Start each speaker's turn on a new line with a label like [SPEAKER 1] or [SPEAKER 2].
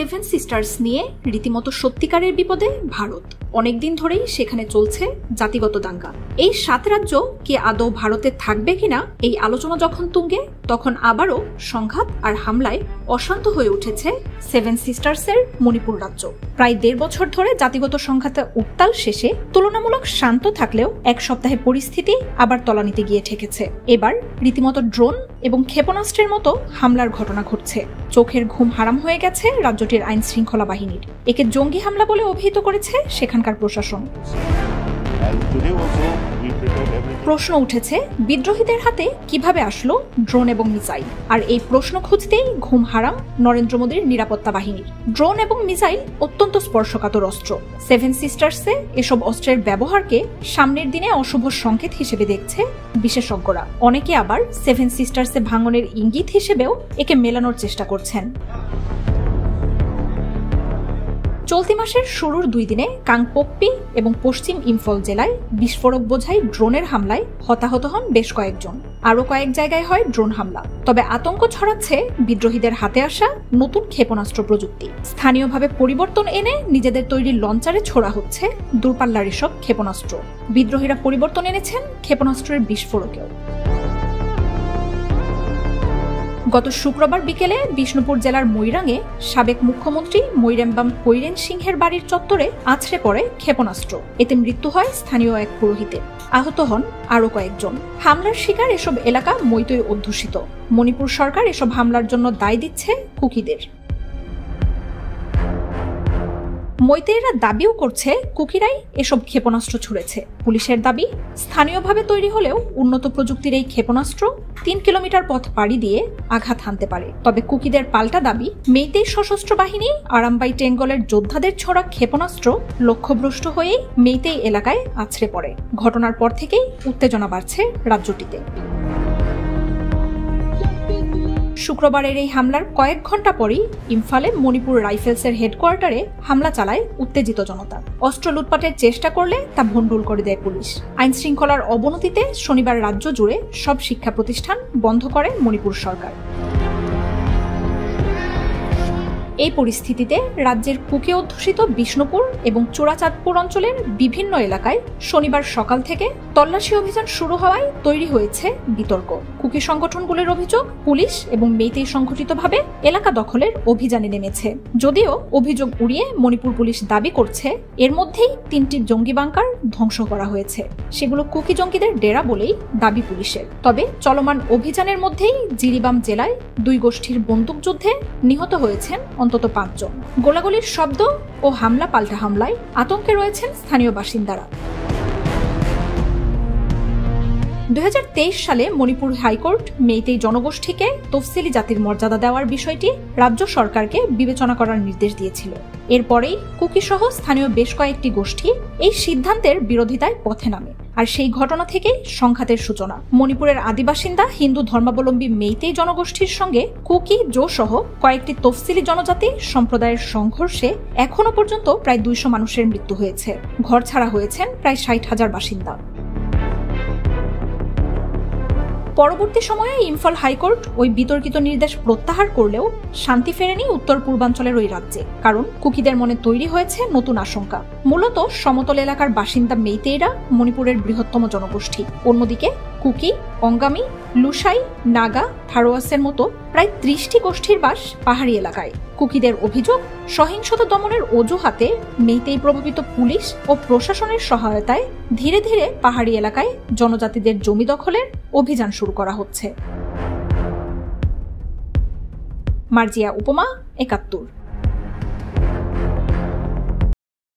[SPEAKER 1] Seven sisters নিয়ে রীতিমতো সত্যিকারের বিপদে ভারত। অনেকদিন ধরেই সেখানে চলছে জাতিগত দাঙ্গা। এই 7 রাজ্য কি আদৌ ভারতে থাকবে কিনা এই আলোচনা যখন তুঙ্গে, তখন আবারও সংঘাত আর হামলায় অশান্ত হয়ে উঠেছে সেভেন সিস্টার্সের মণিপুর রাজ্য। প্রায় 1.5 বছর ধরে জাতিগত সংঘাতে উত্তাল শেষে তুলনামূলক শান্ত থাকলেও এক সপ্তাহে পরিস্থিতি আবার তলানিতে গিয়ে ঠেকেছে। এবার রীতিমতো ড্রোন এবং ক্ষেপণাস্ত্রের মতো হামলার ঘটনা ঘটছে। চোখের ঘুম হারাম হয়ে গেছে রাজ্যটির আইন শৃঙ্খলা বাহিনীর। একে জঙ্গি হামলা বলে অভিহিত করেছে সেখানকার প্রশাসন। প্রশ্ন উঠেছে, বিদ্রোহীদের হাতে কিভাবে আসলো ড্রোন এবং মিসাইল? আর এই প্রশ্ন খুঁজতেই ঘুম হারাম নরেন্দ্র মোদীর নিরাপত্তা বাহিনীর। ড্রোন এবং মিসাইল অত্যন্ত স্পর্শকাতর অস্ত্র। সেভেন সিস্টার্সে এসব অস্ত্রের ব্যবহারকে সামনের দিনে অশুভ সংকেত হিসেবে দেখছে বিশেষজ্ঞরা। অনেকে আবার সেভেন সিস্টার্সে ভাঙনের ইঙ্গিত হিসেবেও একে মেলানোর চেষ্টা করছেন। চলতি মাসের শুরুর 2 দিনে কাংপোকপি এবং পশ্চিম ইম্ফল জেলায় বিস্ফোরক বোঝাই ড্রোনের হামলায় হতাহত হন বেশ কয়েকজন। আরও কয়েক জায়গায় হয় ড্রোন হামলা। তবে আতঙ্ক ছড়াচ্ছে বিদ্রোহীদের হাতে আসা নতুন ক্ষেপণাস্ত্র প্রযুক্তি। স্থানীয়ভাবে পরিবর্তন এনে নিজেদের তৈরি লঞ্চারে ছোড়া হচ্ছে দূরপাল্লার এসব ক্ষেপণাস্ত্র। বিদ্রোহীরা পরিবর্তন এনেছেন ক্ষেপণাস্ত্রের বিস্ফোরকেও। গত শুক্রবার বিকেলে বিষ্ণুপুর জেলার মৈরাঙে সাবেক মুখ্যমন্ত্রী মৈরেম্বাম কৈরেন সিংহের বাড়ির চত্বরে আছড়ে পড়ে ক্ষেপণাস্ত্র। এতে মৃত্যু হয় স্থানীয় এক পুরোহিতের। আহত হন আরও কয়েকজন। হামলার শিকার এসব এলাকা মৈতৈ অধ্যুষিত। মণিপুর সরকার এসব হামলার জন্য দায় দিচ্ছে কুকিদের। মৈতেইরা দাবিও করছে কুকিরাই এসব ক্ষেপণাস্ত্র ছুড়েছে। পুলিশের দাবি, স্থানীয়ভাবে তৈরি হলেও উন্নত প্রযুক্তির এই ক্ষেপণাস্ত্র 3 কিলোমিটার পথ পাড়ি দিয়ে আঘাত হানতে পারে। তবে কুকিদের পাল্টা দাবি, মেইতেই সশস্ত্র বাহিনী আরামবাই টেঙ্গলের যোদ্ধাদের ছোড়া ক্ষেপণাস্ত্র লক্ষ্যভ্রষ্ট হয়েই মেইতেই এলাকায় আছড়ে পড়ে। ঘটনার পর থেকেই উত্তেজনা বাড়ছে রাজ্যটিতে। শুক্রবারের এই হামলার কয়েক ঘন্টা পরই ইম্ফলে মণিপুর রাইফেলসের হেডকোয়ার্টারে হামলা চালায় উত্তেজিত জনতা। অস্ত্র লুটপাটের চেষ্টা করলে তা ভণ্ডুল করে দেয় পুলিশ। আইন শৃঙ্খলার অবনতিতে শনিবার রাজ্য জুড়ে সব শিক্ষা প্রতিষ্ঠান বন্ধ করে মণিপুর সরকার। এই পরিস্থিতিতে রাজ্যের কুকি অধ্যুষিত বিষ্ণুপুর এবং চূড়াচাঁদপুর অঞ্চলের বিভিন্ন এলাকায় শনিবার সকাল থেকে তল্লাশি অভিযান শুরু হওয়ায় তৈরি হয়েছে বিতর্ক। কুকি সংগঠনগুলোর অভিযোগ, পুলিশ এবং মেইতেই সংগঠিতভাবে এলাকা দখলের অভিযানে নেমেছে। যদিও অভিযোগ উড়িয়ে মণিপুর পুলিশ দাবি করছে এর মধ্যেই 3টি জঙ্গি বাংকার ধ্বংস করা হয়েছে। সেগুলো কুকি জঙ্গিদের ডেরা বলেই দাবি পুলিশের। তবে চলমান অভিযানের মধ্যেই জিরিবাম জেলায় 2 গোষ্ঠীর বন্দুকযুদ্ধে নিহত হয়েছেন অন্তত 5 জন। গোলাগুলির শব্দ ও হামলা পাল্টা হামলায় আতঙ্কে রয়েছেন স্থানীয় বাসিন্দারা। 2023 সালে মণিপুর হাইকোর্ট মেইতেই জনগোষ্ঠীকে তফসিলি জাতির মর্যাদা দেওয়ার বিষয়টি রাজ্য সরকারকে বিবেচনা করার নির্দেশ দিয়েছিল। এরপরেই কুকি সহ স্থানীয় বেশ কয়েকটি গোষ্ঠী এই সিদ্ধান্তের বিরোধিতায় পথে নামে। আর সেই ঘটনা থেকেই সংঘাতের সূচনা। মণিপুরের আদিবাসিন্দা হিন্দু ধর্মাবলম্বী মেইতেই জনগোষ্ঠীর সঙ্গে কুকি জো সহ কয়েকটি তফসিলি জনজাতি সম্প্রদায়ের সংঘর্ষে এখনো পর্যন্ত প্রায় 200 মানুষের মৃত্যু হয়েছে। ঘরছাড়া হয়েছেন প্রায় 60,000 বাসিন্দা। পরবর্তী সময়ে ইম্ফল হাইকোর্ট ওই বিতর্কিত নির্দেশ প্রত্যাহার করলেও শান্তি ফেরেনি উত্তর পূর্বাঞ্চলের ওই রাজ্যে। কারণ কুকিদের মনে তৈরি হয়েছে নতুন আশঙ্কা। মূলত সমতল এলাকার বাসিন্দা মেইতেইরা মণিপুরের বৃহত্তম জনগোষ্ঠী। অন্যদিকে কুকি, অঙ্গামি, লুসাই, নাগা, থারোয়াসের মতো প্রায় 30টি গোষ্ঠীর বাস পাহাড়ি এলাকায়। কুকিদের অভিযোগ, সহিংসতা দমনের অজুহাতে মেইতেই প্রভাবিত পুলিশ ও প্রশাসনের সহায়তায় ধীরে ধীরে পাহাড়ি এলাকায় জনজাতিদের জমি দখলের অভিযান শুরু করা হচ্ছে। মার্জিয়া উপমা, 71।